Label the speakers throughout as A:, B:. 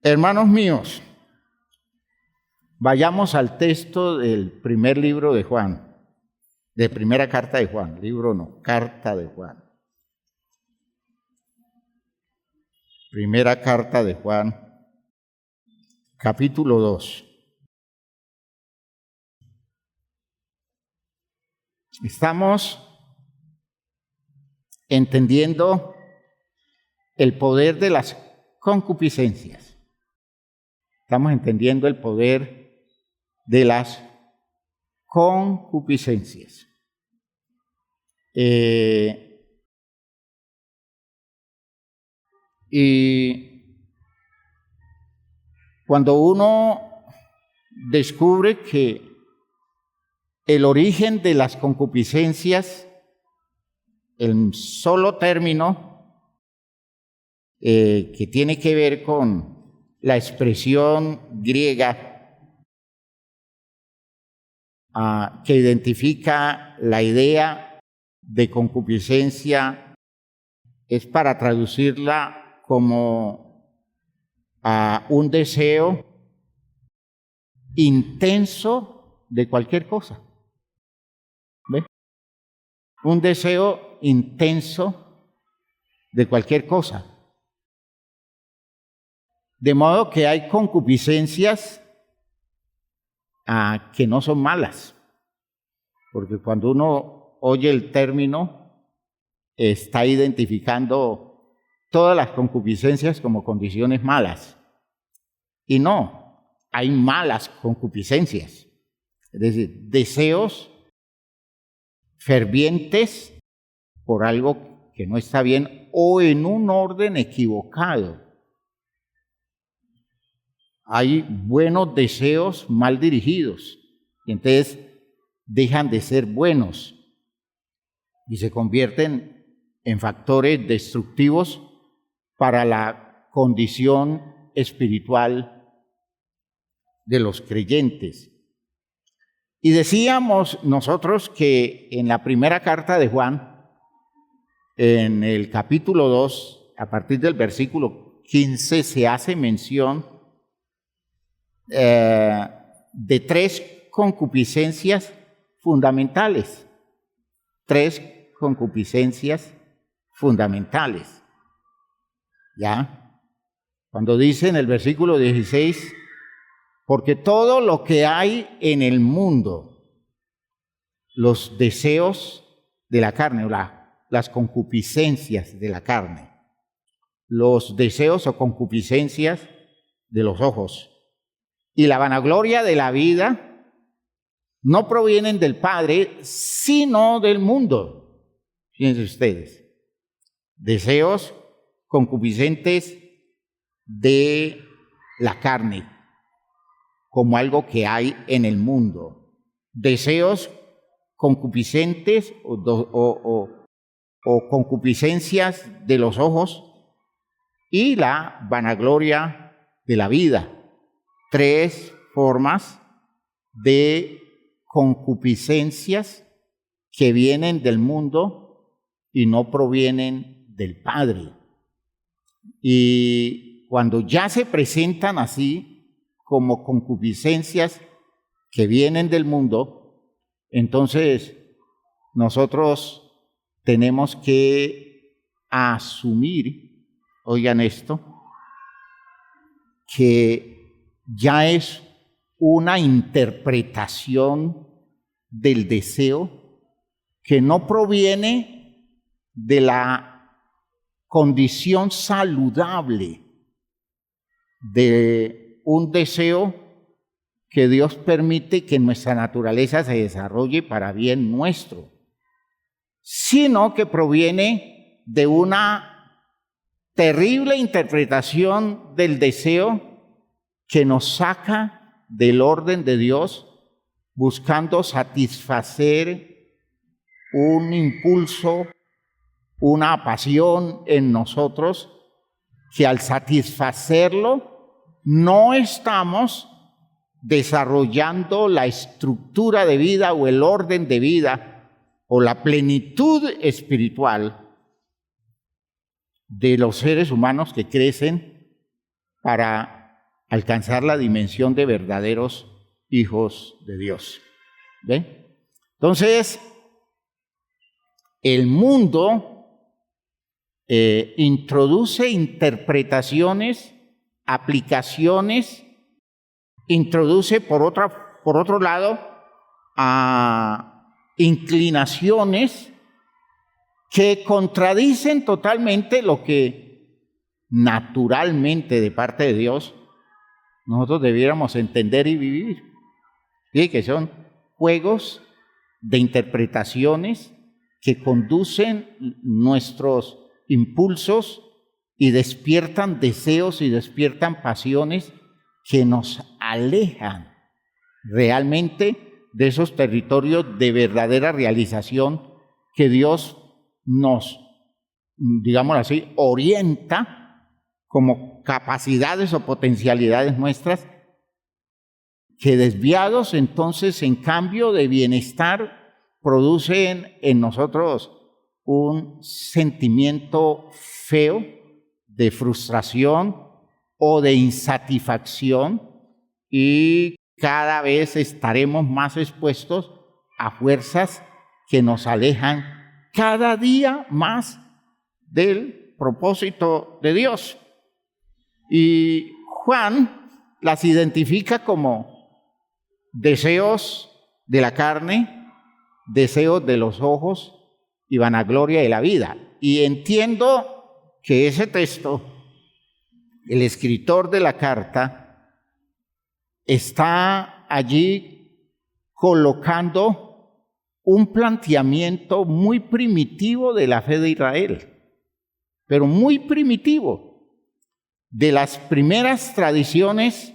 A: Hermanos míos, vayamos al texto del primer libro de Juan, de primera carta de Juan, libro no, carta de Juan. Primera carta de Juan, capítulo 2. Estamos entendiendo el poder de las concupiscencias. Estamos entendiendo el poder de las concupiscencias. Y cuando uno descubre que el origen de las concupiscencias, el solo término que tiene que ver con la expresión griega que identifica la idea de concupiscencia, es para traducirla como un deseo intenso de cualquier cosa. ¿Ve? Un deseo intenso de cualquier cosa. De modo que hay concupiscencias que no son malas, porque cuando uno oye el término, está identificando todas las concupiscencias como condiciones malas. Y no, hay malas concupiscencias, es decir, deseos fervientes por algo que no está bien o en un orden equivocado. Hay buenos deseos mal dirigidos y entonces dejan de ser buenos y se convierten en factores destructivos para la condición espiritual de los creyentes. Y decíamos nosotros que en la primera carta de Juan, en el capítulo 2, a partir del versículo 15, se hace mención de tres concupiscencias fundamentales. Tres concupiscencias fundamentales. ¿Ya? Cuando dice en el versículo 16, porque todo lo que hay en el mundo, los deseos de la carne, las concupiscencias de la carne, los deseos o concupiscencias de los ojos y la vanagloria de la vida, no provienen del Padre, sino del mundo. Fíjense ustedes, deseos concupiscentes de la carne, como algo que hay en el mundo. Deseos concupiscentes o concupiscencias de los ojos y la vanagloria de la vida. Tres formas de concupiscencias que vienen del mundo y no provienen del Padre. Y cuando ya se presentan así como concupiscencias que vienen del mundo, entonces nosotros tenemos que asumir, oigan esto, que ya es una interpretación del deseo que no proviene de la condición saludable de un deseo que Dios permite que nuestra naturaleza se desarrolle para bien nuestro, sino que proviene de una terrible interpretación del deseo que nos saca del orden de Dios, buscando satisfacer un impulso, una pasión en nosotros, que al satisfacerlo no estamos desarrollando la estructura de vida o el orden de vida o la plenitud espiritual de los seres humanos que crecen para alcanzar la dimensión de verdaderos hijos de Dios. ¿Ve? Entonces, el mundo introduce interpretaciones, aplicaciones, introduce por otro lado inclinaciones que contradicen totalmente lo que naturalmente de parte de Dios nosotros debiéramos entender y vivir. ¿Sí? Que son juegos de interpretaciones que conducen nuestros impulsos y despiertan deseos y despiertan pasiones que nos alejan realmente de esos territorios de verdadera realización que Dios nos, digámoslo así, orienta como capacidades o potencialidades nuestras, que desviados entonces en cambio de bienestar producen en nosotros un sentimiento feo de frustración o de insatisfacción, y cada vez estaremos más expuestos a fuerzas que nos alejan cada día más del propósito de Dios. Y Juan las identifica como deseos de la carne, deseos de los ojos y vanagloria de la vida. Y entiendo que ese texto, el escritor de la carta, está allí colocando un planteamiento muy primitivo de la fe de Israel, pero muy primitivo, de las primeras tradiciones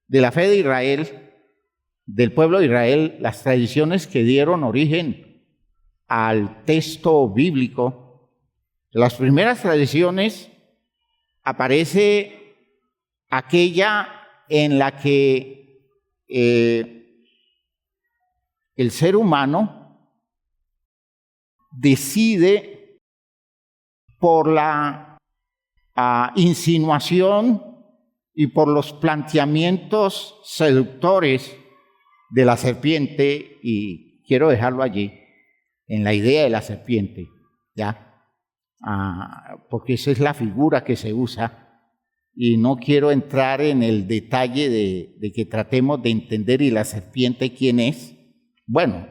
A: de la fe de Israel, del pueblo de Israel, las tradiciones que dieron origen al texto bíblico. De las primeras tradiciones aparece aquella en la que el ser humano decide por la insinuación y por los planteamientos seductores de la serpiente, y quiero dejarlo allí, en la idea de la serpiente, ¿ya? Porque esa es la figura que se usa, y no quiero entrar en el detalle de que tratemos de entender y la serpiente quién es. Bueno,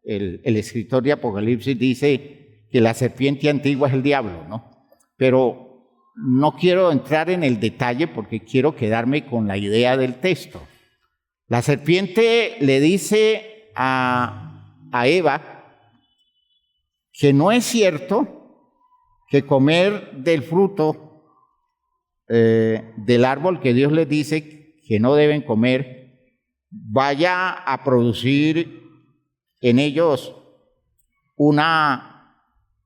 A: el escritor de Apocalipsis dice que la serpiente antigua es el diablo, ¿no? Pero no quiero entrar en el detalle porque quiero quedarme con la idea del texto. La serpiente le dice a Eva que no es cierto que comer del fruto del árbol que Dios les dice que no deben comer vaya a producir en ellos una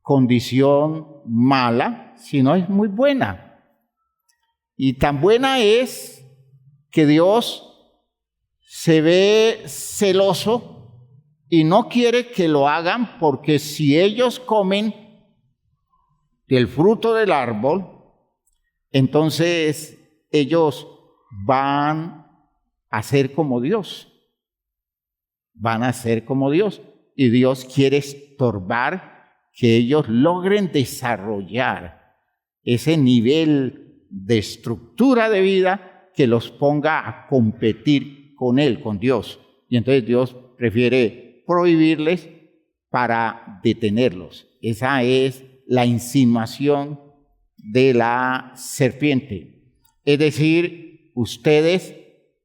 A: condición mala, sino es muy buena. Y tan buena es que Dios se ve celoso y no quiere que lo hagan, porque si ellos comen del fruto del árbol, entonces ellos van a ser como Dios. Van a ser como Dios. Y Dios quiere estorbar que ellos logren desarrollar ese nivel de estructura de vida que los ponga a competir con Él, con Dios. Y entonces Dios prefiere prohibirles para detenerlos. Esa es la insinuación de la serpiente. Es decir, ustedes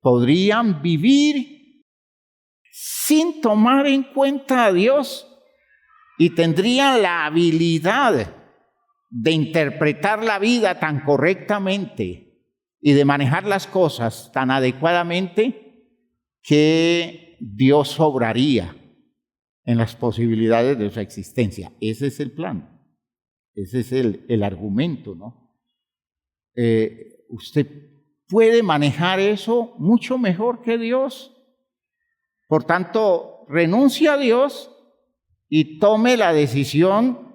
A: podrían vivir sin tomar en cuenta a Dios y tendrían la habilidad de interpretar la vida tan correctamente y de manejar las cosas tan adecuadamente que Dios obraría en las posibilidades de su existencia. Ese es el plan, ese es el argumento, ¿no? Usted puede manejar eso mucho mejor que Dios. Por tanto, renuncie a Dios y tome la decisión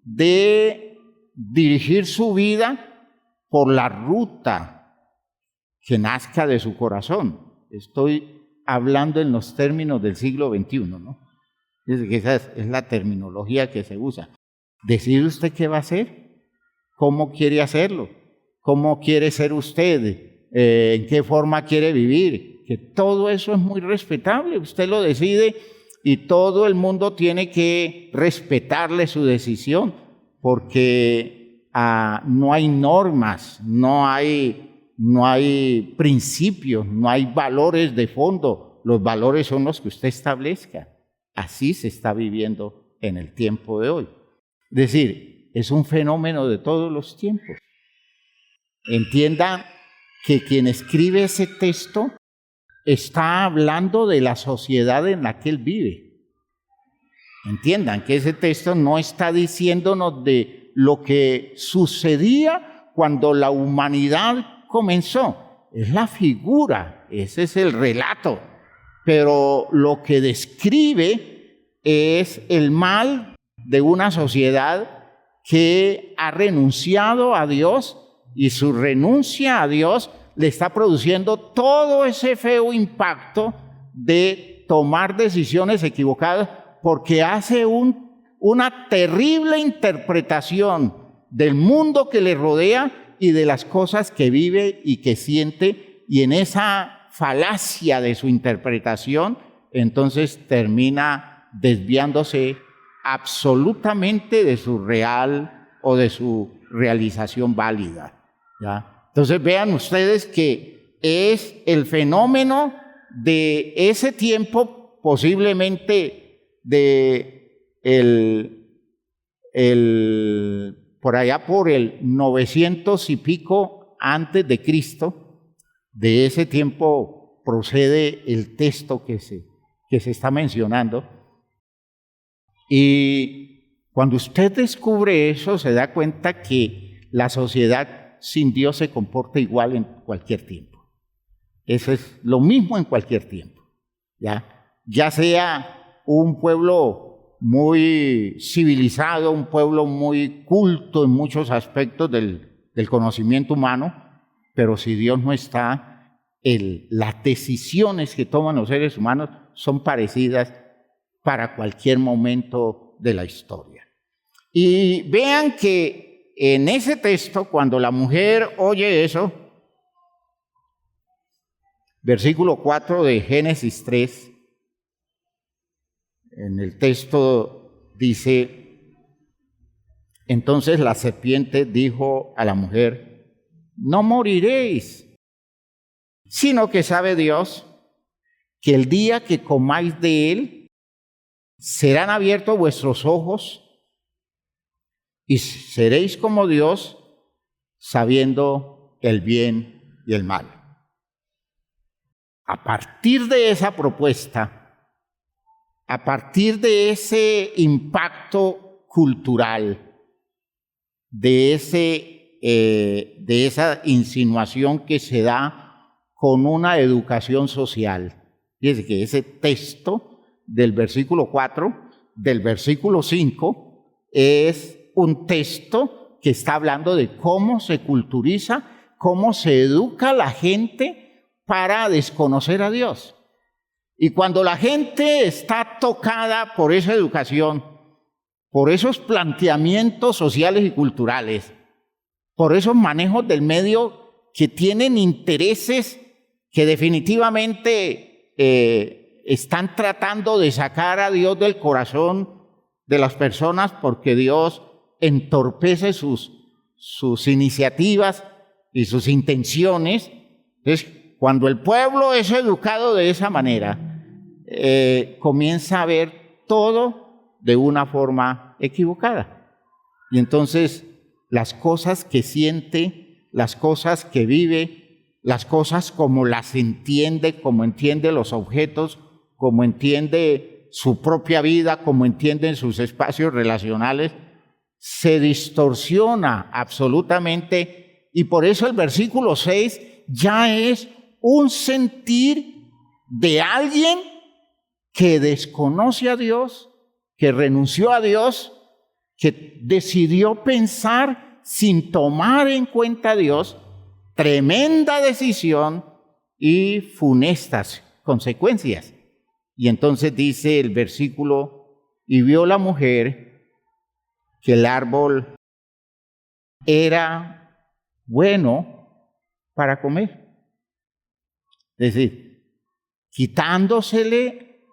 A: de dirigir su vida por la ruta que nazca de su corazón. Estoy hablando en los términos del siglo XXI, ¿no? Esa es la terminología que se usa. ¿Decide usted qué va a hacer? ¿Cómo quiere hacerlo? ¿Cómo quiere ser usted? ¿En qué forma quiere vivir? Que todo eso es muy respetable, usted lo decide y todo el mundo tiene que respetarle su decisión, porque no hay normas, no hay principios, no hay valores de fondo. Los valores son los que usted establezca. Así se está viviendo en el tiempo de hoy. Es decir, es un fenómeno de todos los tiempos. Entienda que quien escribe ese texto está hablando de la sociedad en la que él vive. Entiendan que ese texto no está diciéndonos de lo que sucedía cuando la humanidad comenzó. Es la figura, ese es el relato. Pero lo que describe es el mal de una sociedad que ha renunciado a Dios, y su renuncia a Dios le está produciendo todo ese feo impacto de tomar decisiones equivocadas, porque hace una terrible interpretación del mundo que le rodea y de las cosas que vive y que siente, y en esa falacia de su interpretación, entonces termina desviándose absolutamente de su real o de su realización válida, ¿ya? Entonces vean ustedes que es el fenómeno de ese tiempo, posiblemente por allá por el 900 y pico antes de Cristo. De ese tiempo procede el texto que se está mencionando. Y cuando usted descubre eso, se da cuenta que la sociedad sin Dios se comporta igual en cualquier tiempo. Eso es lo mismo en cualquier tiempo. Ya sea un pueblo muy civilizado, un pueblo muy culto en muchos aspectos del conocimiento humano, pero si Dios no está, las decisiones que toman los seres humanos son parecidas para cualquier momento de la historia. Y vean que en ese texto, cuando la mujer oye eso, versículo 4 de Génesis 3, en el texto dice: entonces la serpiente dijo a la mujer: no moriréis, sino que sabe Dios que el día que comáis de él, serán abiertos vuestros ojos y seréis como Dios, sabiendo el bien y el mal. A partir de esa propuesta, a partir de ese impacto cultural, de esa insinuación que se da con una educación social. Fíjense que ese texto del versículo 4, del versículo 5, es un texto que está hablando de cómo se culturiza, cómo se educa a la gente para desconocer a Dios. Y cuando la gente está tocada por esa educación, por esos planteamientos sociales y culturales, por esos manejos del medio que tienen intereses que definitivamente están tratando de sacar a Dios del corazón de las personas, porque Dios entorpece sus iniciativas y sus intenciones. Entonces, cuando el pueblo es educado de esa manera, comienza a ver todo de una forma equivocada. Y entonces las cosas que siente, las cosas que vive, las cosas como las entiende, como entiende los objetos, como entiende su propia vida, como entiende sus espacios relacionales, se distorsiona absolutamente. Y por eso el versículo 6 ya es un sentir de alguien que desconoce a Dios, que renunció a Dios, que decidió pensar sin tomar en cuenta a Dios, tremenda decisión y funestas consecuencias. Y entonces dice el versículo, y vio la mujer que el árbol era bueno para comer. Es decir, quitándosele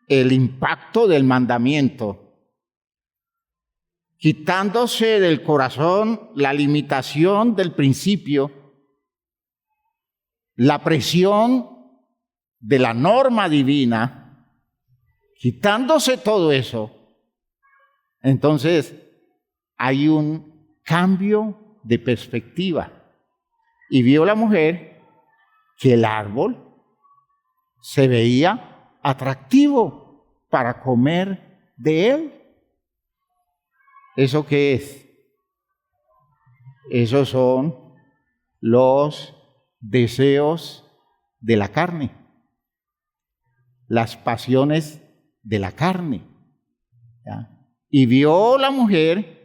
A: el impacto del mandamiento, quitándose del corazón la limitación del principio, la presión de la norma divina, quitándose todo eso, entonces hay un cambio de perspectiva. Y vio la mujer que el árbol se veía atractivo para comer de él. ¿Eso qué es? Esos son los deseos de la carne, las pasiones de la carne. ¿Ya? Y vio la mujer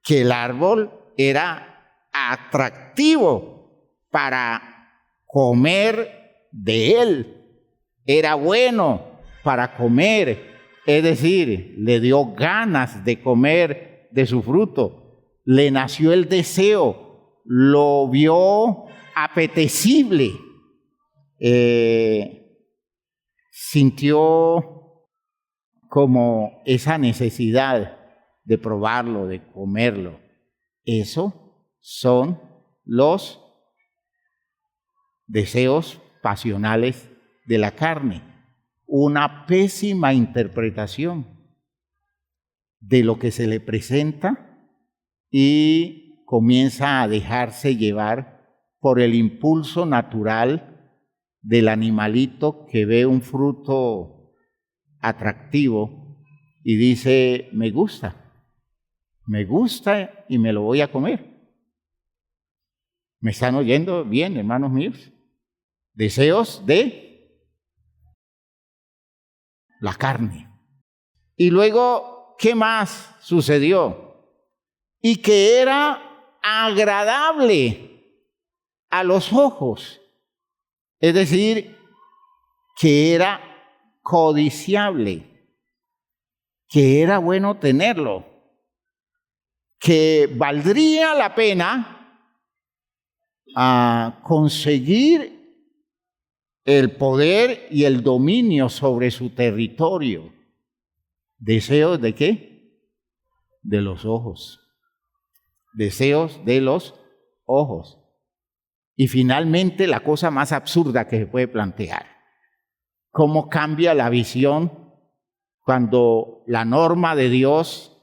A: que el árbol era atractivo para comer de él, era bueno para comer, es decir, le dio ganas de comer de su fruto, le nació el deseo, lo vio apetecible, sintió como esa necesidad de probarlo, de comerlo. Eso son los deseos pasionales de la carne, una pésima interpretación de lo que se le presenta y comienza a dejarse llevar por el impulso natural del animalito que ve un fruto atractivo y dice, me gusta y me lo voy a comer. ¿Me están oyendo bien, hermanos míos? Deseos de la carne. Y luego, ¿qué más sucedió? Y que era agradable a los ojos. Es decir, que era codiciable, que era bueno tenerlo, que valdría la pena conseguir el poder y el dominio sobre su territorio. ¿Deseos de qué? De los ojos. Deseos de los ojos. Y finalmente la cosa más absurda que se puede plantear. ¿Cómo cambia la visión cuando la norma de Dios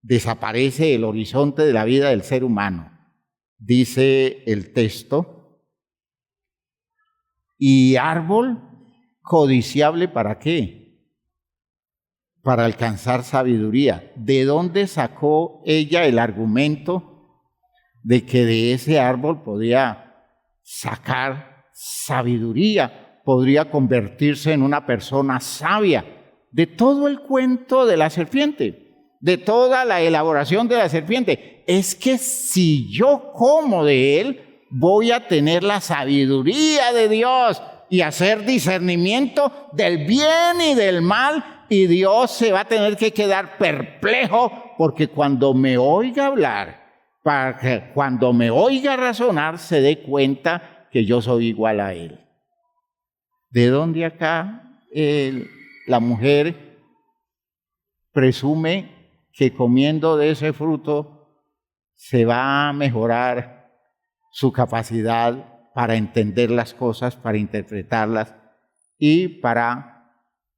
A: desaparece del horizonte de la vida del ser humano? Dice el texto, y árbol codiciable ¿para qué? Para alcanzar sabiduría. ¿De dónde sacó ella el argumento de que de ese árbol podía sacar sabiduría, podría convertirse en una persona sabia? De todo el cuento de la serpiente, de toda la elaboración de la serpiente, es que si yo como de él, voy a tener la sabiduría de Dios y hacer discernimiento del bien y del mal, y Dios se va a tener que quedar perplejo, porque cuando me oiga hablar, para que cuando me oiga razonar, se dé cuenta que yo soy igual a él. ¿De dónde acá la mujer presume que comiendo de ese fruto se va a mejorar su capacidad para entender las cosas, para interpretarlas y para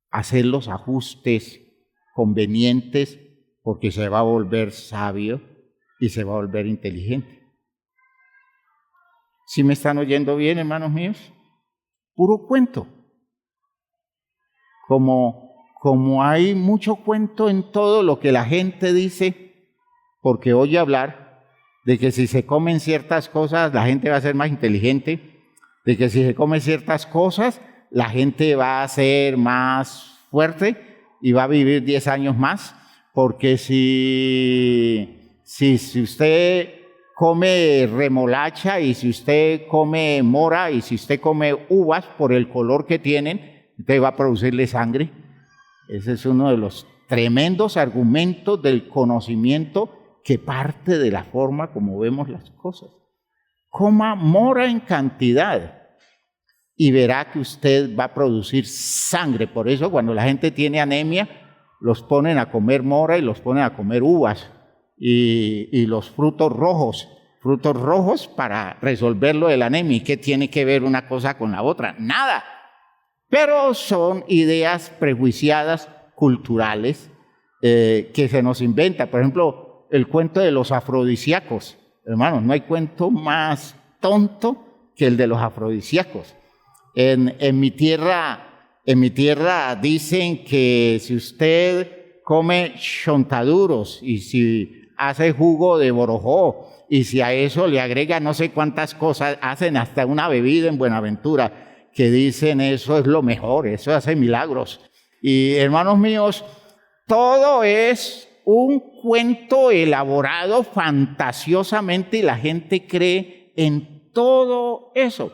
A: hacer los ajustes convenientes, porque se va a volver sabio y se va a volver inteligente? ¿Sí me están oyendo bien, hermanos míos? Puro cuento. Como hay mucho cuento en todo lo que la gente dice, porque oye hablar de que si se comen ciertas cosas, la gente va a ser más inteligente, de que si se comen ciertas cosas, la gente va a ser más fuerte y va a vivir 10 años más, porque si usted come remolacha y si usted come mora y si usted come uvas por el color que tienen, usted va a producirle sangre. Ese es uno de los tremendos argumentos del conocimiento que parte de la forma como vemos las cosas. Coma mora en cantidad y verá que usted va a producir sangre. Por eso cuando la gente tiene anemia, los ponen a comer mora y los ponen a comer uvas. Y los frutos rojos para resolver lo de la anemia. ¿Y qué tiene que ver una cosa con la otra? Nada. Pero son ideas prejuiciadas, culturales, que se nos inventa. Por ejemplo, el cuento de los afrodisíacos. Hermanos, no hay cuento más tonto que el de los afrodisíacos. En mi tierra dicen que si usted come chontaduros y si hace jugo de borojó y si a eso le agrega no sé cuántas cosas, hacen hasta una bebida en Buenaventura que dicen eso es lo mejor, eso hace milagros. Y hermanos míos, todo es un cuento elaborado fantasiosamente y la gente cree en todo eso.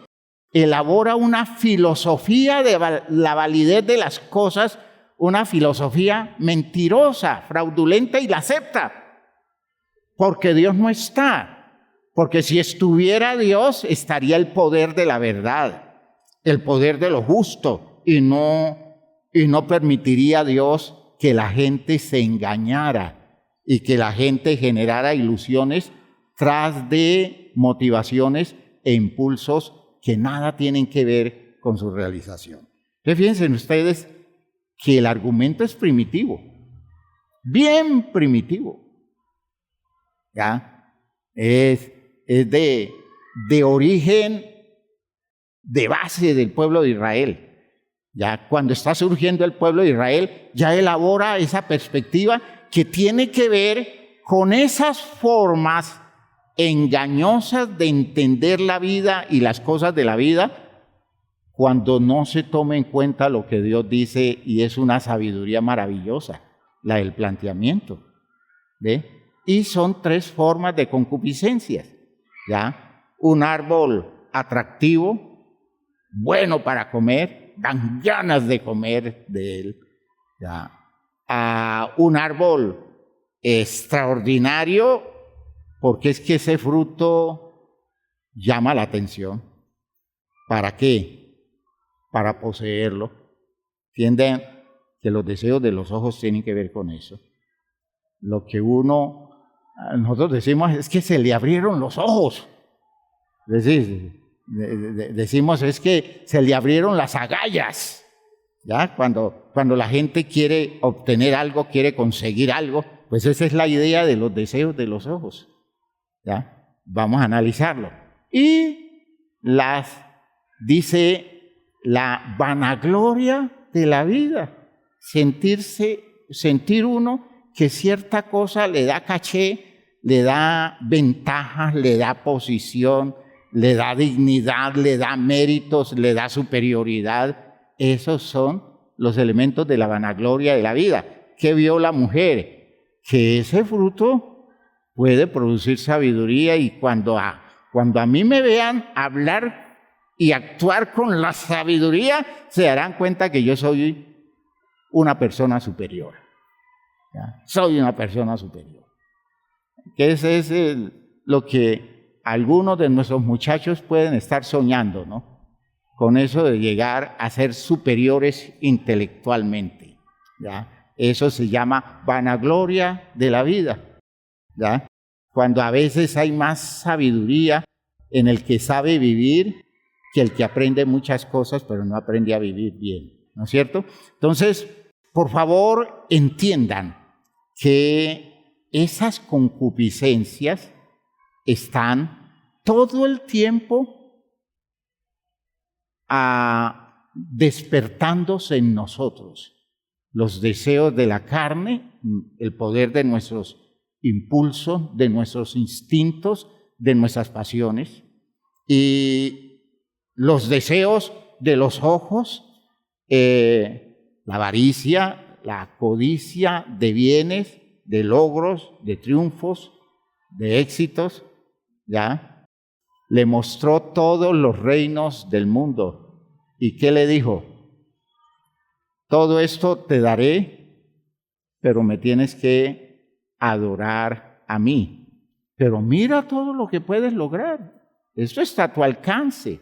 A: Elabora una filosofía de la validez de las cosas, una filosofía mentirosa, fraudulenta y la acepta. Porque Dios no está. Porque si estuviera Dios, estaría el poder de la verdad, el poder de lo justo, y no permitiría a Dios que la gente se engañara y que la gente generara ilusiones tras de motivaciones e impulsos que nada tienen que ver con su realización. Entonces, fíjense ustedes que el argumento es primitivo, bien primitivo. ¿Ya? Es de origen, de base del pueblo de Israel. Ya cuando está surgiendo el pueblo de Israel, ya elabora esa perspectiva que tiene que ver con esas formas engañosas de entender la vida y las cosas de la vida cuando no se toma en cuenta lo que Dios dice, y es una sabiduría maravillosa, la del planteamiento. ¿Ve? Y son tres formas de concupiscencias, ¿ya? Un árbol atractivo, bueno para comer, dan ganas de comer de él, ¿ya? Un árbol extraordinario, porque es que ese fruto llama la atención. ¿Para qué? Para poseerlo. Entienden que los deseos de los ojos tienen que ver con eso. Lo que nosotros decimos es que se le abrieron los ojos. Decimos es que se le abrieron las agallas. ¿Ya? Cuando la gente quiere obtener algo, quiere conseguir algo, pues esa es la idea de los deseos de los ojos. ¿Ya? Vamos a analizarlo. Y dice la vanagloria de la vida. Sentir uno que cierta cosa le da caché, le da ventajas, le da posición, le da dignidad, le da méritos, le da superioridad. Esos son los elementos de la vanagloria de la vida. ¿Qué vio la mujer? Que ese fruto puede producir sabiduría, y cuando a mí me vean hablar y actuar con la sabiduría, se darán cuenta que yo soy una persona superior. ¿Ya? Soy una persona superior. Que ese es lo que algunos de nuestros muchachos pueden estar soñando, ¿no? Con eso de llegar a ser superiores intelectualmente. ¿Ya? Eso se llama vanagloria de la vida. ¿Ya? Cuando a veces hay más sabiduría en el que sabe vivir que el que aprende muchas cosas pero no aprende a vivir bien, ¿no es cierto? Entonces, por favor, entiendan que esas concupiscencias están todo el tiempo despertándose en nosotros. Los deseos de la carne, el poder de nuestros impulsos, de nuestros instintos, de nuestras pasiones, y los deseos de los ojos, la avaricia, la codicia de bienes, de logros, de triunfos, de éxitos, ¿ya? Le mostró todos los reinos del mundo. ¿Y qué le dijo? Todo esto te daré, pero me tienes que adorar a mí. Pero mira todo lo que puedes lograr. Esto está a tu alcance.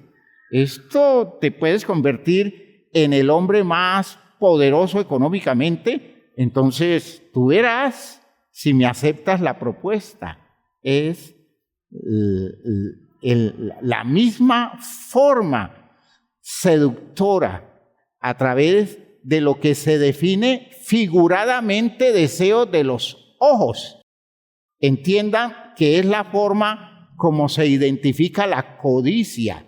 A: Esto te puedes convertir en el hombre más poderoso económicamente. Entonces, tú verás si me aceptas la propuesta. Es la misma forma seductora a través de lo que se define figuradamente deseo de los ojos. Entiendan que es la forma como se identifica la codicia,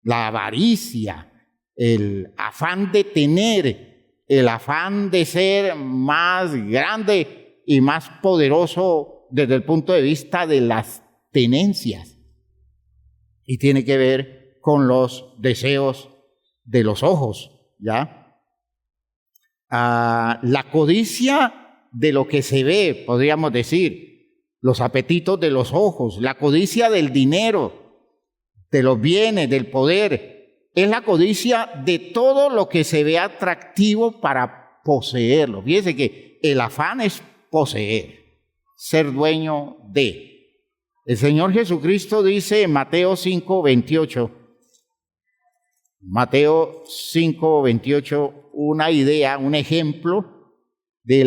A: la avaricia, el afán de tener, el afán de ser más grande y más poderoso desde el punto de vista de las tenencias. Y tiene que ver con los deseos de los ojos, ¿ya? La codicia de lo que se ve, podríamos decir, los apetitos de los ojos, la codicia del dinero, de los bienes, del poder, es la codicia de todo lo que se ve atractivo para poseerlo. Fíjense que el afán es poseer, ser dueño de. El Señor Jesucristo dice en Mateo 5:28, Mateo 5:28, una idea, un ejemplo de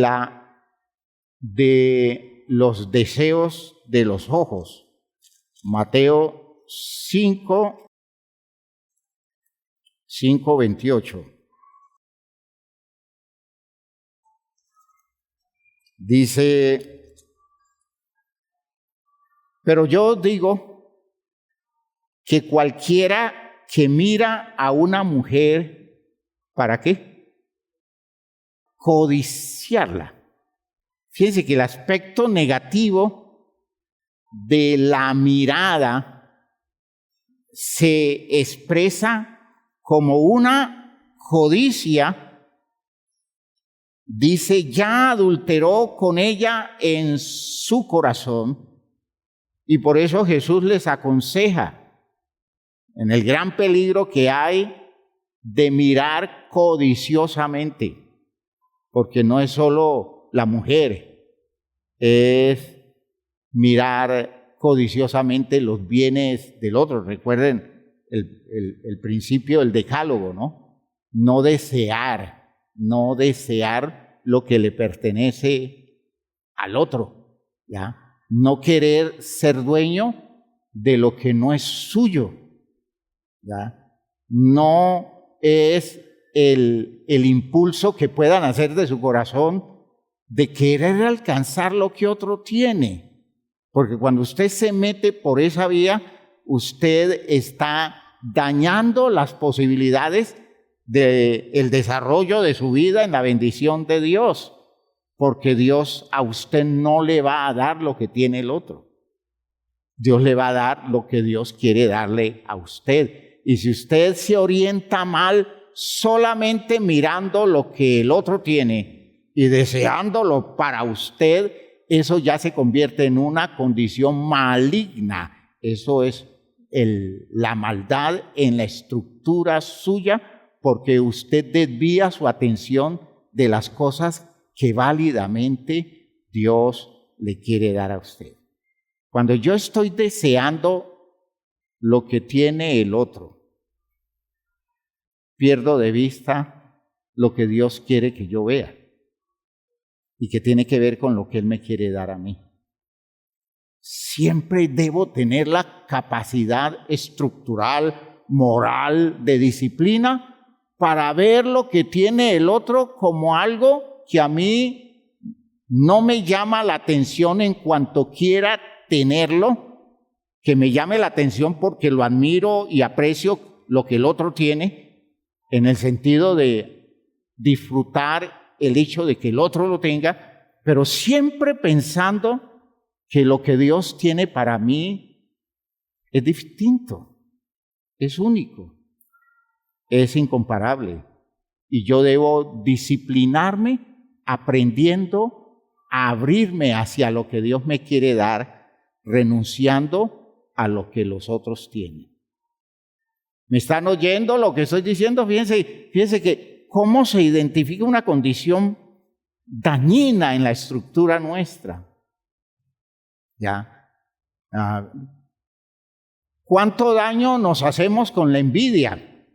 A: los deseos de los ojos. Mateo 5:28. Dice, pero yo digo que cualquiera que mira a una mujer, ¿para qué? Codiciarla. Fíjense que el aspecto negativo de la mirada se expresa como una codicia. Dice, ya adulteró con ella en su corazón, y por eso Jesús les aconseja en el gran peligro que hay de mirar codiciosamente, porque no es solo la mujer, es mirar codiciosamente los bienes del otro. Recuerden el principio del decálogo, ¿no? No desear lo que le pertenece al otro, ¿ya? No querer ser dueño de lo que no es suyo, ¿ya? No es el impulso que puedan hacer de su corazón de querer alcanzar lo que otro tiene. Porque cuando usted se mete por esa vía, usted está dañando las posibilidades del desarrollo de su vida en la bendición de Dios. Porque Dios a usted no le va a dar lo que tiene el otro. Dios le va a dar lo que Dios quiere darle a usted. Y si usted se orienta mal solamente mirando lo que el otro tiene y deseándolo para usted, eso ya se convierte en una condición maligna. Eso es la maldad en la estructura suya, porque usted desvía su atención de las cosas que válidamente Dios le quiere dar a usted. Cuando yo estoy deseando lo que tiene el otro, pierdo de vista lo que Dios quiere que yo vea y que tiene que ver con lo que Él me quiere dar a mí. Siempre debo tener la capacidad estructural, moral, de disciplina para ver lo que tiene el otro como algo que a mí no me llama la atención en cuanto quiera tenerlo, que me llame la atención porque lo admiro y aprecio lo que el otro tiene, en el sentido de disfrutar el hecho de que el otro lo tenga, pero siempre pensando que lo que Dios tiene para mí es distinto, es único, es incomparable. Y yo debo disciplinarme aprendiendo a abrirme hacia lo que Dios me quiere dar, renunciando a lo que los otros tienen. ¿Me están oyendo lo que estoy diciendo? Fíjense que cómo se identifica una condición dañina en la estructura nuestra. ¿Ya? ¿Cuánto daño nos hacemos con la envidia?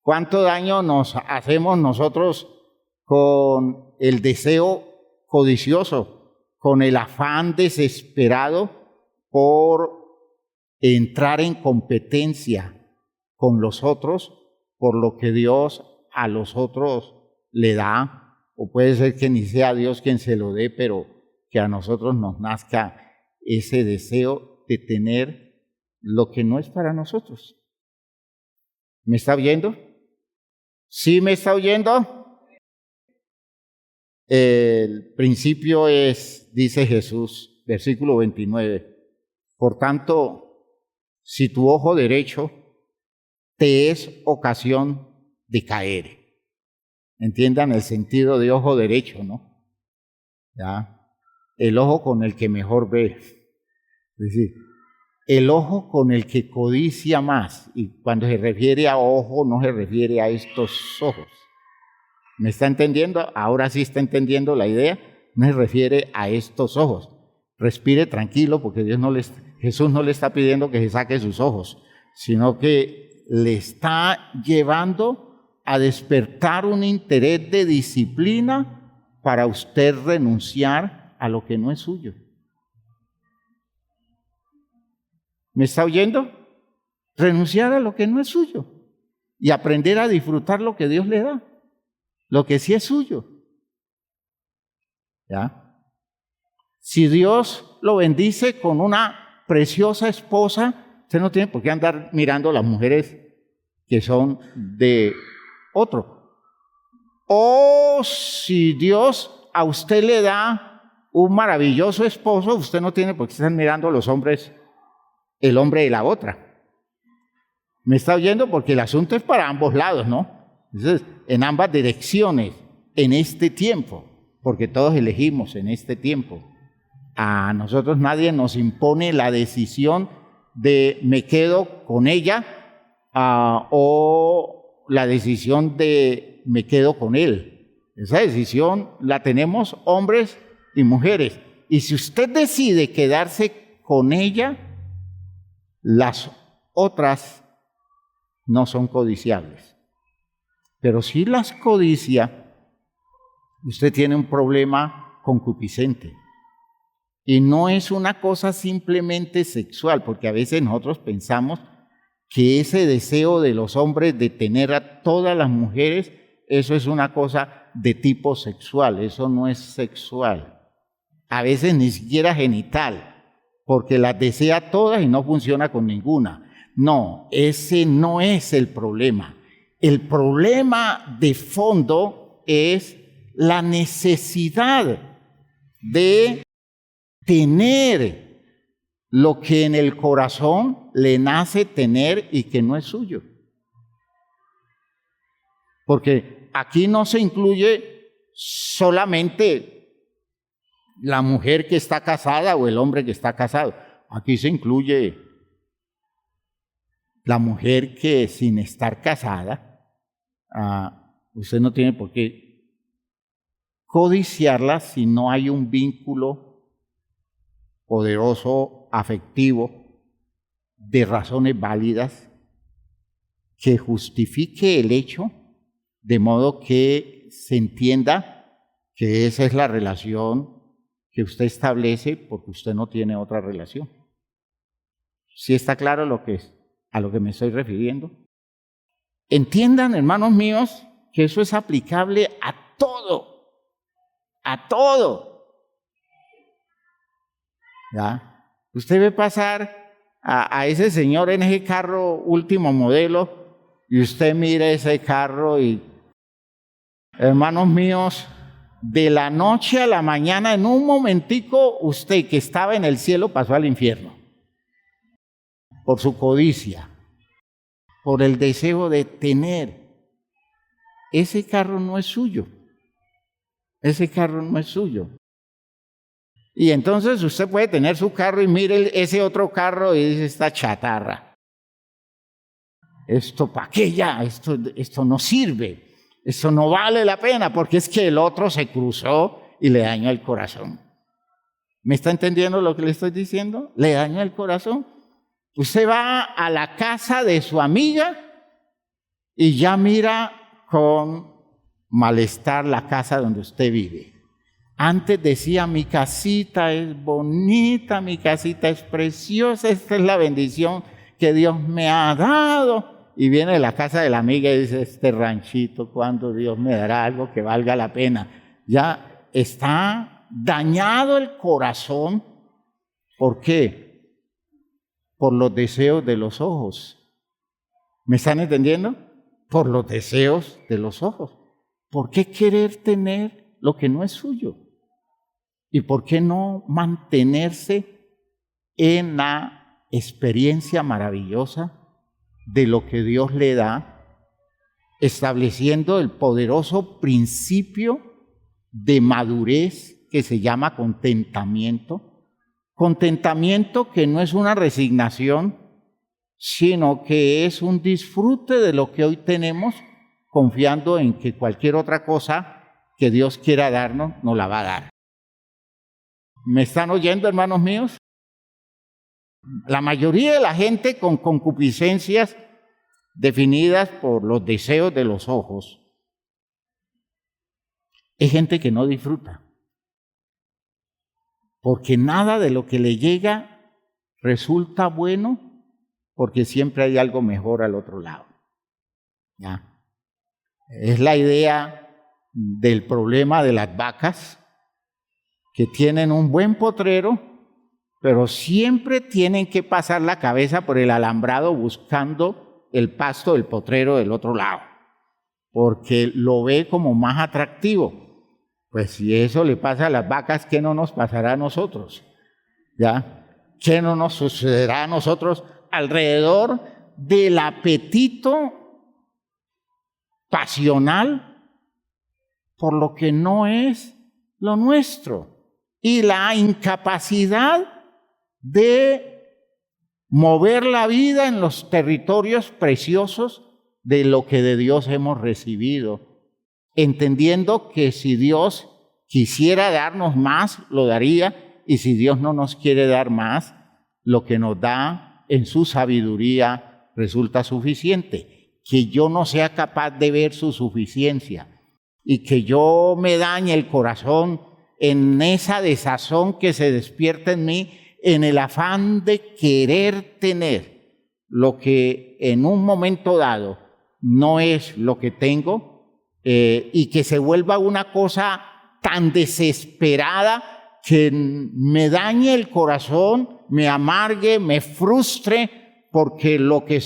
A: ¿Cuánto daño nos hacemos nosotros con el deseo codicioso, con el afán desesperado por entrar en competencia con los otros por lo que Dios a los otros le da? O puede ser que ni sea Dios quien se lo dé, pero que a nosotros nos nazca ese deseo de tener lo que no es para nosotros. ¿Me está oyendo? ¿Sí me está oyendo? El principio es, dice Jesús, versículo 29, por tanto, si tu ojo derecho te es ocasión de caer. Entiendan el sentido de ojo derecho, ¿no? ¿Ya? El ojo con el que mejor ve. Es decir, el ojo con el que codicia más. Y cuando se refiere a ojo, no se refiere a estos ojos. ¿Me está entendiendo? Ahora sí está entendiendo la idea. No se refiere a estos ojos. Respire tranquilo, porque Jesús no le está pidiendo que se saque sus ojos, sino que le está llevando a despertar un interés de disciplina para usted renunciar a lo que no es suyo. ¿Me está oyendo? Renunciar a lo que no es suyo y aprender a disfrutar lo que Dios le da, lo que sí es suyo. ¿Ya? Si Dios lo bendice con una preciosa esposa, usted no tiene por qué andar mirando a las mujeres que son de otro. O si Dios a usted le da un maravilloso esposo, usted no tiene por qué estar mirando a los hombres, el hombre de la otra. ¿Me está oyendo? Porque el asunto es para ambos lados, ¿no? Entonces, en ambas direcciones, en este tiempo, porque todos elegimos en este tiempo. A nosotros nadie nos impone la decisión de me quedo con ella o la decisión de me quedo con él. Esa decisión la tenemos hombres y mujeres. Y si usted decide quedarse con ella, las otras no son codiciables. Pero si las codicia, usted tiene un problema concupiscente. Y no es una cosa simplemente sexual, porque a veces nosotros pensamos que ese deseo de los hombres de tener a todas las mujeres, eso es una cosa de tipo sexual, eso no es sexual. A veces ni siquiera genital, porque las desea todas y no funciona con ninguna. No, ese no es el problema. El problema de fondo es la necesidad de tener lo que en el corazón le nace tener y que no es suyo. Porque aquí no se incluye solamente la mujer que está casada o el hombre que está casado. Aquí se incluye la mujer que sin estar casada, usted no tiene por qué codiciarla si no hay un vínculo poderoso, afectivo, de razones válidas, que justifique el hecho, de modo que se entienda que esa es la relación que usted establece porque usted no tiene otra relación. ¿Sí está claro a lo que me estoy refiriendo? Entiendan, hermanos míos, que eso es aplicable a todo, a todo. ¿Ya? Usted ve pasar a ese señor en ese carro último modelo y usted mira ese carro y, hermanos míos, de la noche a la mañana, en un momentico, usted que estaba en el cielo pasó al infierno por su codicia, por el deseo de tener. Ese carro no es suyo. Ese carro no es suyo. Y entonces usted puede tener su carro y mire ese otro carro y dice, esta chatarra. ¿Esto para qué ya? Esto no sirve. Esto no vale la pena porque es que el otro se cruzó y le dañó el corazón. ¿Me está entendiendo lo que le estoy diciendo? Le dañó el corazón. Usted va a la casa de su amiga y ya mira con malestar la casa donde usted vive. Antes decía, mi casita es bonita, mi casita es preciosa, esta es la bendición que Dios me ha dado. Y viene a la casa de la amiga y dice, este ranchito, ¿cuándo Dios me dará algo que valga la pena? Ya está dañado el corazón. ¿Por qué? Por los deseos de los ojos. ¿Me están entendiendo? Por los deseos de los ojos. ¿Por qué querer tener lo que no es suyo? ¿Y por qué no mantenerse en la experiencia maravillosa de lo que Dios le da, estableciendo el poderoso principio de madurez que se llama contentamiento? Contentamiento que no es una resignación, sino que es un disfrute de lo que hoy tenemos, confiando en que cualquier otra cosa que Dios quiera darnos, nos la va a dar. ¿Me están oyendo, hermanos míos? La mayoría de la gente con concupiscencias definidas por los deseos de los ojos es gente que no disfruta, porque nada de lo que le llega resulta bueno, porque siempre hay algo mejor al otro lado. ¿Ya? Es la idea del problema de las vacas, que tienen un buen potrero, pero siempre tienen que pasar la cabeza por el alambrado buscando el pasto del potrero del otro lado, porque lo ve como más atractivo. Pues si eso le pasa a las vacas, ¿qué no nos pasará a nosotros? ¿Ya? ¿Qué no nos sucederá a nosotros alrededor del apetito pasional por lo que no es lo nuestro y la incapacidad de mover la vida en los territorios preciosos de lo que de Dios hemos recibido, entendiendo que si Dios quisiera darnos más, lo daría, y si Dios no nos quiere dar más, lo que nos da en su sabiduría resulta suficiente. Que yo no sea capaz de ver su suficiencia y que yo me dañe el corazón en esa desazón que se despierta en mí, en el afán de querer tener lo que en un momento dado no es lo que tengo, y que se vuelva una cosa tan desesperada que me dañe el corazón, me amargue, me frustre, porque lo que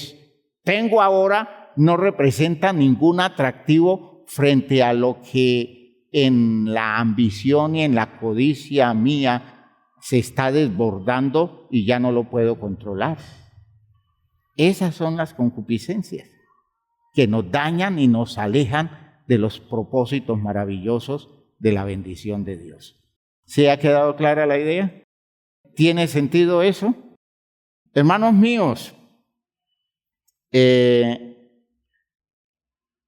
A: tengo ahora no representa ningún atractivo frente a lo que en la ambición y en la codicia mía se está desbordando y ya no lo puedo controlar. Esas son las concupiscencias que nos dañan y nos alejan de los propósitos maravillosos de la bendición de Dios. ¿Se ha quedado clara la idea? ¿Tiene sentido eso? Hermanos míos,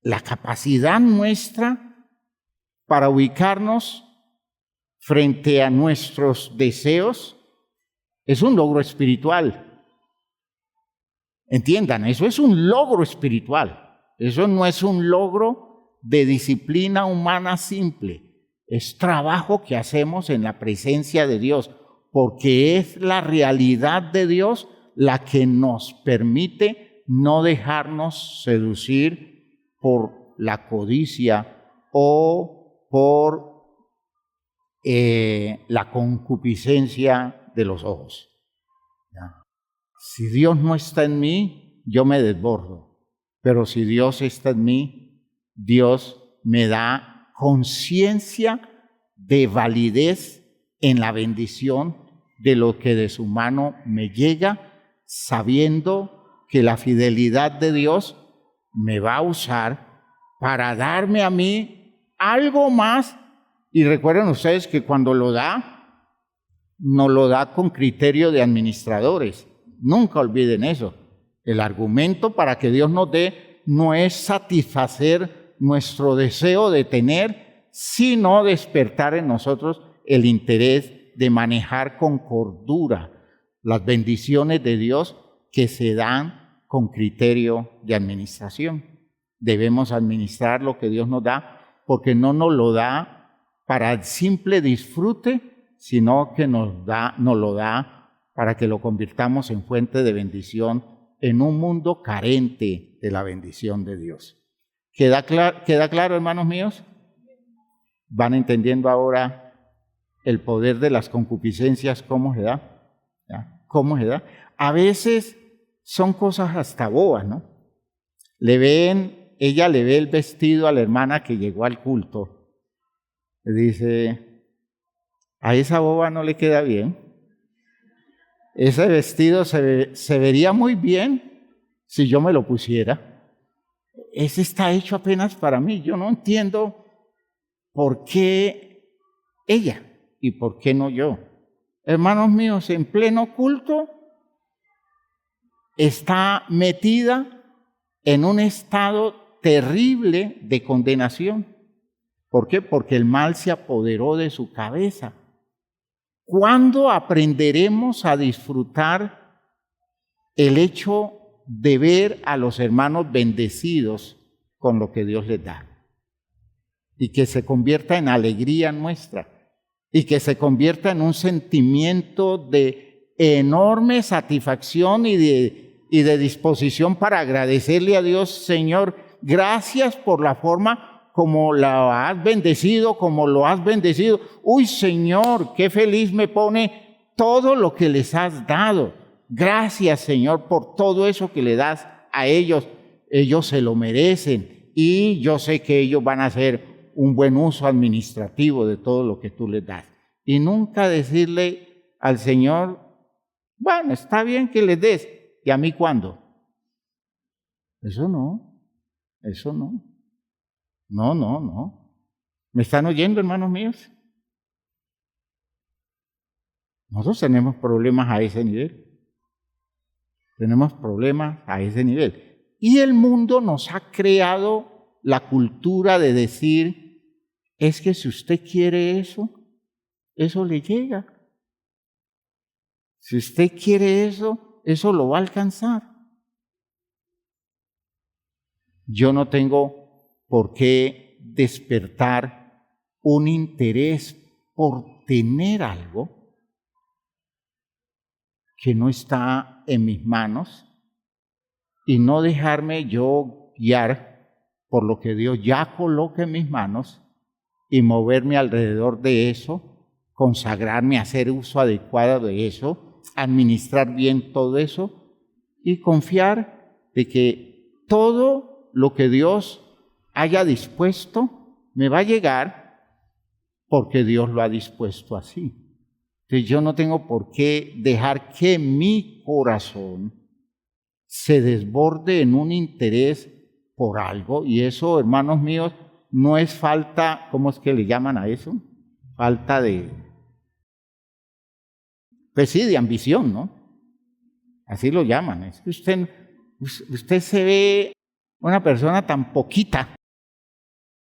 A: la capacidad nuestra para ubicarnos frente a nuestros deseos es un logro espiritual. Entiendan, eso es un logro espiritual. Eso no es un logro de disciplina humana simple. Es trabajo que hacemos en la presencia de Dios, porque es la realidad de Dios la que nos permite no dejarnos seducir por la codicia o por la concupiscencia de los ojos. ¿Ya? Si Dios no está en mí, yo me desbordo. Pero si Dios está en mí, Dios me da conciencia de validez en la bendición de lo que de su mano me llega, sabiendo que la fidelidad de Dios me va a usar para darme a mí algo más. Y recuerden ustedes que cuando lo da, nos lo da con criterio de administradores. Nunca olviden eso. El argumento para que Dios nos dé no es satisfacer nuestro deseo de tener, sino despertar en nosotros el interés de manejar con cordura las bendiciones de Dios que se dan con criterio de administración. Debemos administrar lo que Dios nos da, porque no nos lo da para el simple disfrute, sino que nos lo da para que lo convirtamos en fuente de bendición en un mundo carente de la bendición de Dios. ¿Queda claro, hermanos míos? ¿Van entendiendo ahora el poder de las concupiscencias, cómo se da? ¿Ya? ¿Cómo se da? A veces son cosas hasta bobas, ¿no? Ella le ve el vestido a la hermana que llegó al culto. Le dice, a esa boba no le queda bien. Ese vestido se vería muy bien si yo me lo pusiera. Ese está hecho apenas para mí. Yo no entiendo por qué ella y por qué no yo. Hermanos míos, en pleno culto está metida en un estado terrible de condenación. ¿Por qué? Porque el mal se apoderó de su cabeza. ¿Cuándo aprenderemos a disfrutar el hecho de ver a los hermanos bendecidos con lo que Dios les da? Y que se convierta en alegría nuestra, y que se convierta en un sentimiento de enorme satisfacción y de disposición para agradecerle a Dios, Señor, gracias por la forma como la has bendecido, como lo has bendecido. Uy, Señor, qué feliz me pone todo lo que les has dado. Gracias, Señor, por todo eso que le das a ellos. Ellos se lo merecen y yo sé que ellos van a hacer un buen uso administrativo de todo lo que tú les das. Y nunca decirle al Señor, bueno, está bien que les des, ¿y a mí cuándo? Eso no. No. ¿Me están oyendo, hermanos míos? Nosotros tenemos problemas a ese nivel. Y el mundo nos ha creado la cultura de decir, es que si usted quiere eso, eso le llega. Si usted quiere eso, eso lo va a alcanzar. Yo no tengo por qué despertar un interés por tener algo que no está en mis manos y no dejarme yo guiar por lo que Dios ya coloca en mis manos y moverme alrededor de eso, consagrarme a hacer uso adecuado de eso, administrar bien todo eso y confiar de que todo lo que Dios haya dispuesto me va a llegar porque Dios lo ha dispuesto así. Entonces yo no tengo por qué dejar que mi corazón se desborde en un interés por algo, y eso, hermanos míos, no es falta, ¿cómo es que le llaman a eso? Falta de, pues sí, de ambición, ¿no? Así lo llaman. Es que usted se ve una persona tan poquita,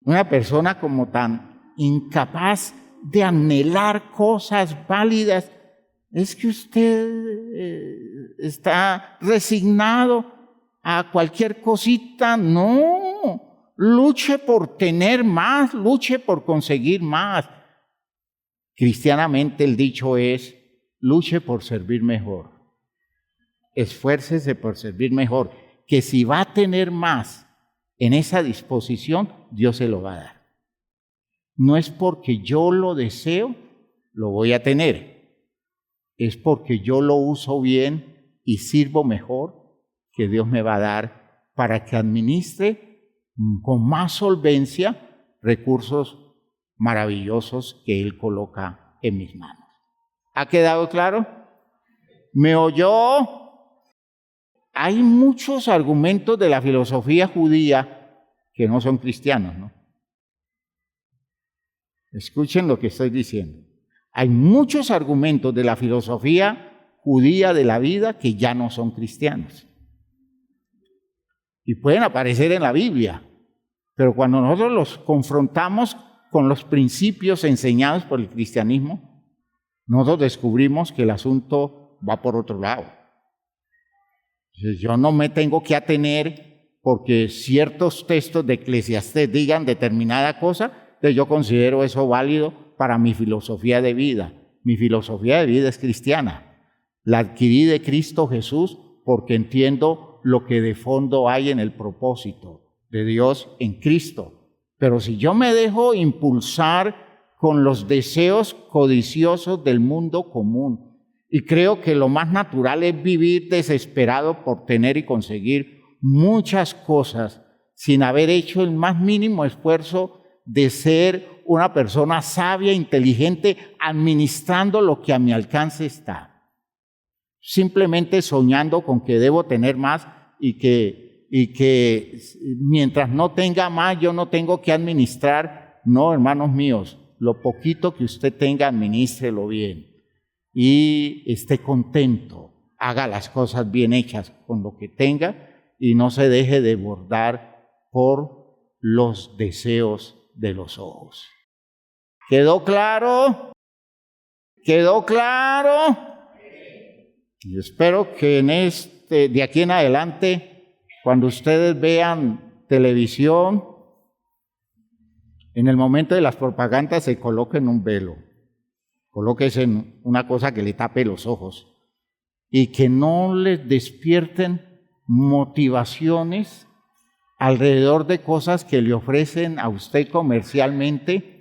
A: una persona como tan incapaz de anhelar cosas válidas. Es que usted está resignado a cualquier cosita. No, luche por tener más, luche por conseguir más. Cristianamente el dicho es, luche por servir mejor. Esfuércese por servir mejor, que si va a tener más en esa disposición, Dios se lo va a dar. No es porque yo lo deseo, lo voy a tener. Es porque yo lo uso bien y sirvo mejor, que Dios me va a dar para que administre con más solvencia recursos maravillosos que Él coloca en mis manos. ¿Ha quedado claro? ¿Me oyó? Hay muchos argumentos de la filosofía judía que no son cristianos, ¿no? Escuchen lo que estoy diciendo. Hay muchos argumentos de la filosofía judía de la vida que ya no son cristianos. Y pueden aparecer en la Biblia, pero cuando nosotros los confrontamos con los principios enseñados por el cristianismo, nosotros descubrimos que el asunto va por otro lado. Entonces, yo no me tengo que atener porque ciertos textos de Eclesiastés digan determinada cosa, entonces yo considero eso válido para mi filosofía de vida. Mi filosofía de vida es cristiana. La adquirí de Cristo Jesús porque entiendo lo que de fondo hay en el propósito de Dios en Cristo. Pero si yo me dejo impulsar con los deseos codiciosos del mundo común y creo que lo más natural es vivir desesperado por tener y conseguir muchas cosas sin haber hecho el más mínimo esfuerzo de ser una persona sabia, inteligente, administrando lo que a mi alcance está. Simplemente soñando con que debo tener más y que mientras no tenga más yo no tengo que administrar. No, hermanos míos, lo poquito que usted tenga, administrelo bien y esté contento, haga las cosas bien hechas con lo que tenga y no se deje desbordar por los deseos de los ojos. ¿Quedó claro? ¿Quedó claro? Y espero que de aquí en adelante, cuando ustedes vean televisión, en el momento de las propagandas se coloquen un velo, colóquense en una cosa que le tape los ojos y que no les despierten motivaciones alrededor de cosas que le ofrecen a usted comercialmente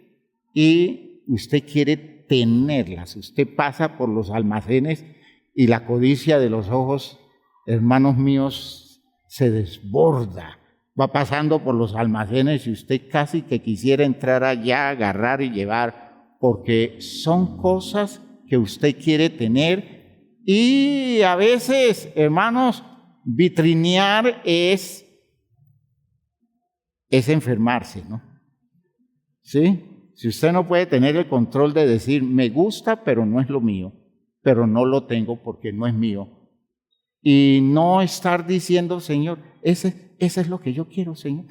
A: y usted quiere tenerlas. Usted pasa por los almacenes y la codicia de los ojos, hermanos míos, se desborda. Va pasando por los almacenes y usted casi que quisiera entrar allá, agarrar y llevar, porque son cosas que usted quiere tener. Y a veces, hermanos, vitrinear es enfermarse, ¿no? ¿Sí? Si usted no puede tener el control de decir, me gusta, pero no es lo mío, pero no lo tengo porque no es mío. Y no estar diciendo, Señor, ese es lo que yo quiero, Señor.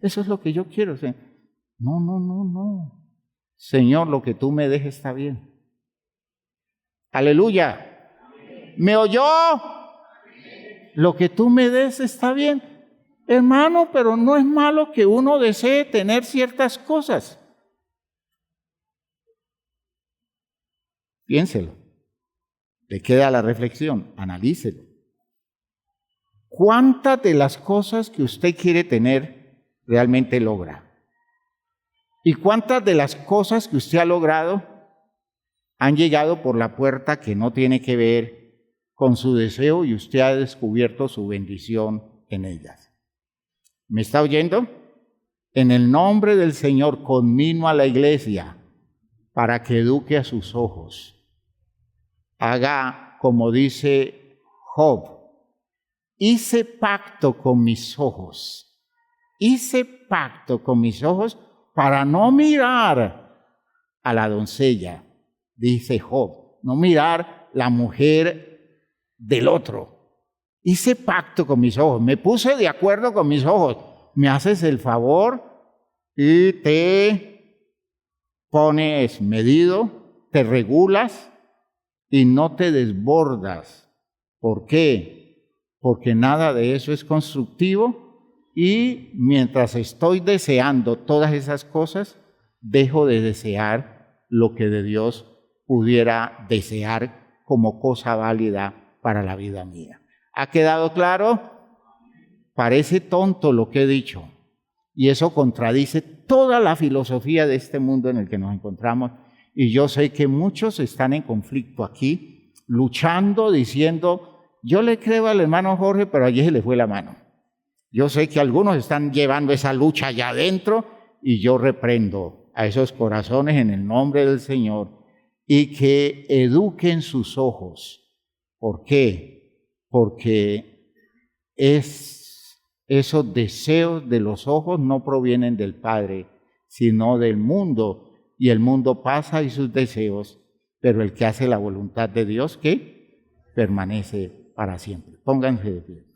A: Eso es lo que yo quiero, Señor. No. Señor, lo que tú me dejes está bien. Aleluya. ¿Me oyó? Lo que tú me des está bien. Hermano, pero no es malo que uno desee tener ciertas cosas. Piénselo. Le queda la reflexión, analícelo. ¿Cuántas de las cosas que usted quiere tener realmente logra? ¿Y cuántas de las cosas que usted ha logrado han llegado por la puerta que no tiene que ver con su deseo y usted ha descubierto su bendición en ellas? ¿Me está oyendo? En el nombre del Señor conmino a la iglesia para que eduque a sus ojos. Haga como dice Job. Hice pacto con mis ojos. Hice pacto con mis ojos para no mirar a la doncella, dice Job, no mirar la mujer del otro. Hice pacto con mis ojos, me puse de acuerdo con mis ojos. Me haces el favor y te pones medido, te regulas y no te desbordas. ¿Por qué? Porque nada de eso es constructivo y mientras estoy deseando todas esas cosas, dejo de desear lo que de Dios pudiera desear como cosa válida para la vida mía. ¿Ha quedado claro? Parece tonto lo que he dicho y eso contradice toda la filosofía de este mundo en el que nos encontramos y yo sé que muchos están en conflicto aquí, luchando, diciendo, yo le creo al hermano Jorge, pero allí se le fue la mano. Yo sé que algunos están llevando esa lucha allá adentro y yo reprendo a esos corazones en el nombre del Señor y que eduquen sus ojos. ¿Por qué? Porque esos deseos de los ojos no provienen del Padre, sino del mundo. Y el mundo pasa y sus deseos, pero el que hace la voluntad de Dios, que permanece para siempre. Pónganse de pie.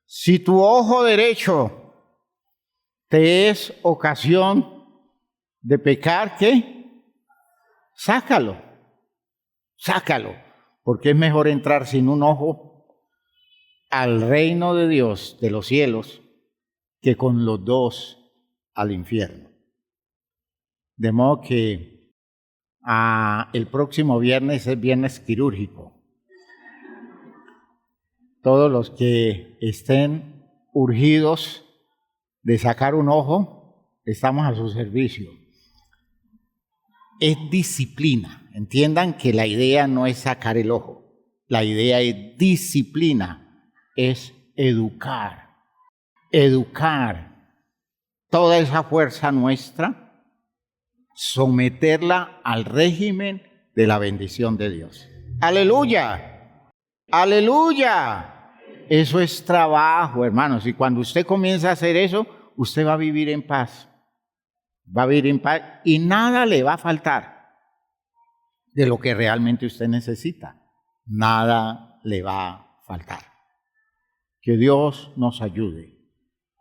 A: Si tu ojo derecho te es ocasión de pecar, ¿qué? Sácalo, porque es mejor entrar sin un ojo al reino de Dios, de los cielos, que con los dos al infierno. De modo que el próximo viernes es viernes quirúrgico. Todos los que estén urgidos de sacar un ojo, estamos a su servicio. Es disciplina. Entiendan que la idea no es sacar el ojo. La idea es disciplina, es educar. Educar toda esa fuerza nuestra, someterla al régimen de la bendición de Dios. ¡Aleluya! ¡Aleluya! Eso es trabajo, hermanos. Y cuando usted comienza a hacer eso, usted va a vivir en paz. Va a vivir en paz y nada le va a faltar de lo que realmente usted necesita. Nada le va a faltar. Que Dios nos ayude.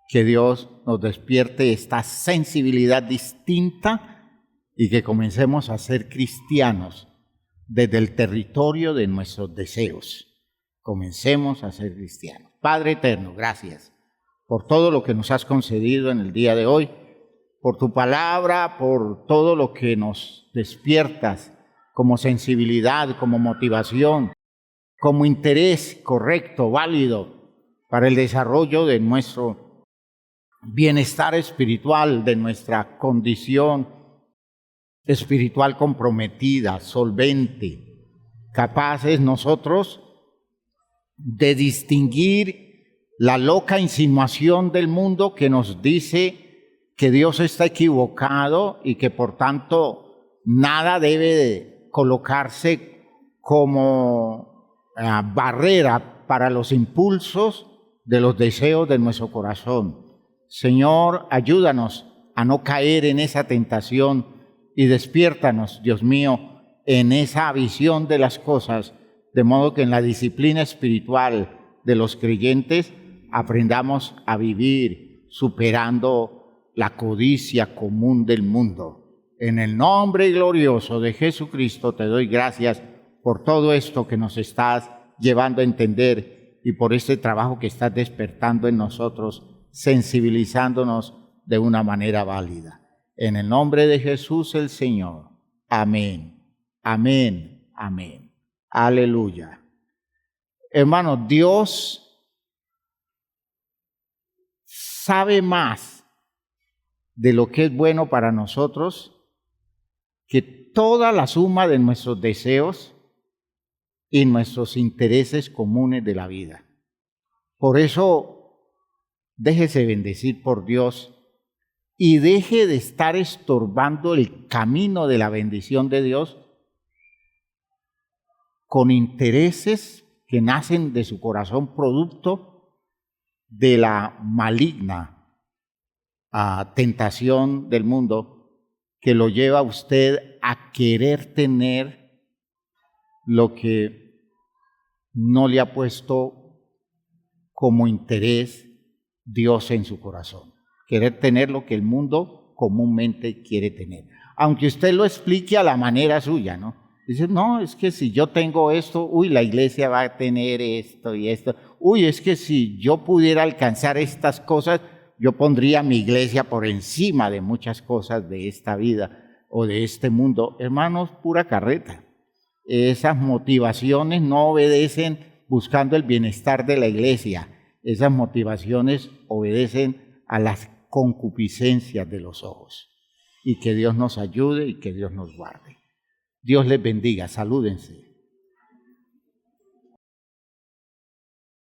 A: Que Dios nos despierte esta sensibilidad distinta y que comencemos a ser cristianos desde el territorio de nuestros deseos. Comencemos a ser cristianos. Padre eterno, gracias por todo lo que nos has concedido en el día de hoy, por tu palabra, por todo lo que nos despiertas como sensibilidad, como motivación, como interés correcto, válido para el desarrollo de nuestro bienestar espiritual, de nuestra condición espiritual comprometida, solvente, capaces nosotros de distinguir la loca insinuación del mundo que nos dice que Dios está equivocado y que por tanto nada debe de colocarse como barrera para los impulsos de los deseos de nuestro corazón. Señor, ayúdanos a no caer en esa tentación y despiértanos, Dios mío, en esa visión de las cosas, de modo que en la disciplina espiritual de los creyentes aprendamos a vivir superando la codicia común del mundo. En el nombre glorioso de Jesucristo te doy gracias por todo esto que nos estás llevando a entender y por este trabajo que estás despertando en nosotros, sensibilizándonos de una manera válida. En el nombre de Jesús el Señor. Amén. Amén. Amén. Aleluya. Hermanos, Dios sabe más de lo que es bueno para nosotros que toda la suma de nuestros deseos y nuestros intereses comunes de la vida. Por eso, déjese bendecir por Dios y deje de estar estorbando el camino de la bendición de Dios con intereses que nacen de su corazón producto de la maligna tentación del mundo que lo lleva a usted a querer tener lo que no le ha puesto como interés Dios en su corazón. Querer tener lo que el mundo comúnmente quiere tener. Aunque usted lo explique a la manera suya, ¿no? Dice, no, es que si yo tengo esto, la iglesia va a tener esto y esto. Es que si yo pudiera alcanzar estas cosas, yo pondría mi iglesia por encima de muchas cosas de esta vida o de este mundo. Hermanos, pura carreta. Esas motivaciones no obedecen buscando el bienestar de la iglesia. Esas motivaciones obedecen a las concupiscencias de los ojos. Y que Dios nos ayude y que Dios nos guarde. Dios les bendiga, salúdense.